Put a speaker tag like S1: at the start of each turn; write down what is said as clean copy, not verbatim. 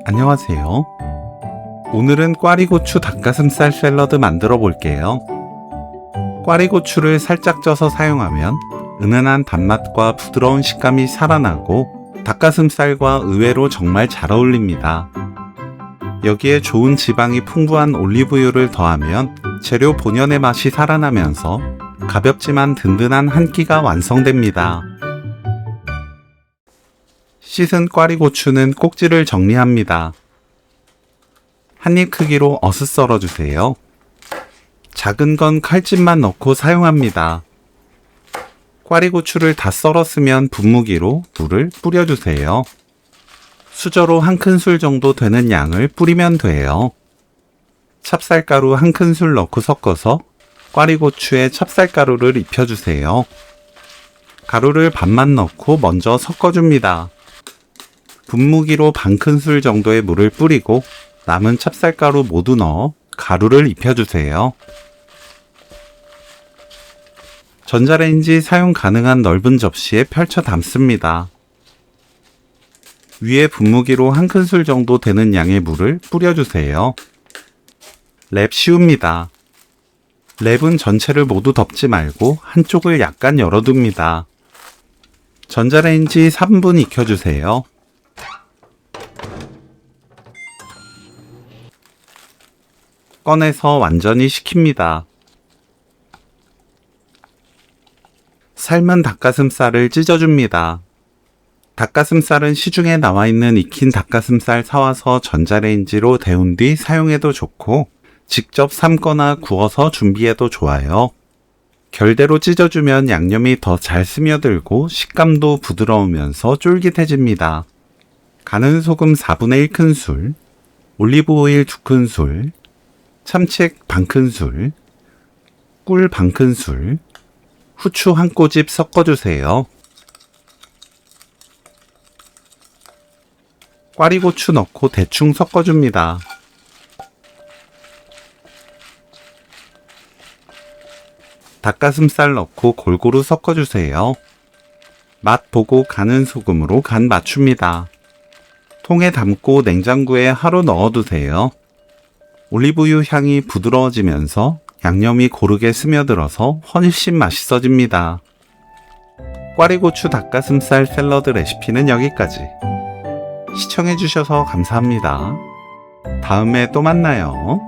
S1: 안녕하세요. 오늘은 꽈리고추 닭가슴살 샐러드 만들어 볼게요. 꽈리고추를 살짝 쪄서 사용하면 은은한 단맛과 부드러운 식감이 살아나고 닭가슴살과 의외로 정말 잘 어울립니다. 여기에 좋은 지방이 풍부한 올리브유를 더하면 재료 본연의 맛이 살아나면서 가볍지만 든든한 한 끼가 완성됩니다. 씻은 꽈리고추는 꼭지를 정리합니다. 한입 크기로 어슷 썰어주세요. 작은 건 칼집만 넣고 사용합니다. 꽈리고추를 다 썰었으면 분무기로 물을 뿌려주세요. 수저로 한 큰술 정도 되는 양을 뿌리면 돼요. 찹쌀가루 한 큰술 넣고 섞어서 꽈리고추에 찹쌀가루를 입혀주세요. 가루를 반만 넣고 먼저 섞어줍니다. 분무기로 반 큰술 정도의 물을 뿌리고 남은 찹쌀가루 모두 넣어 가루를 입혀주세요. 전자레인지 사용 가능한 넓은 접시에 펼쳐 담습니다. 위에 분무기로 한 큰술 정도 되는 양의 물을 뿌려주세요. 랩 씌웁니다. 랩은 전체를 모두 덮지 말고 한쪽을 약간 열어둡니다. 전자레인지 3분 익혀주세요. 꺼내서 완전히 식힙니다. 삶은 닭가슴살을 찢어줍니다. 닭가슴살은 시중에 나와 있는 익힌 닭가슴살 사와서 전자레인지로 데운 뒤 사용해도 좋고 직접 삶거나 구워서 준비해도 좋아요. 결대로 찢어주면 양념이 더 잘 스며들고 식감도 부드러우면서 쫄깃해집니다. 가는 소금 4분의 1큰술, 올리브 오일 2큰술, 참치액 반큰술, 꿀 반큰술, 후추 한 꼬집 섞어주세요. 꽈리고추 넣고 대충 섞어줍니다. 닭가슴살 넣고 골고루 섞어주세요. 맛 보고 가는 소금으로 간 맞춥니다. 통에 담고 냉장고에 하루 넣어두세요. 올리브유 향이 부드러워지면서 양념이 고르게 스며들어서 훨씬 맛있어집니다. 꽈리고추 닭가슴살 샐러드 레시피는 여기까지. 시청해주셔서 감사합니다. 다음에 또 만나요.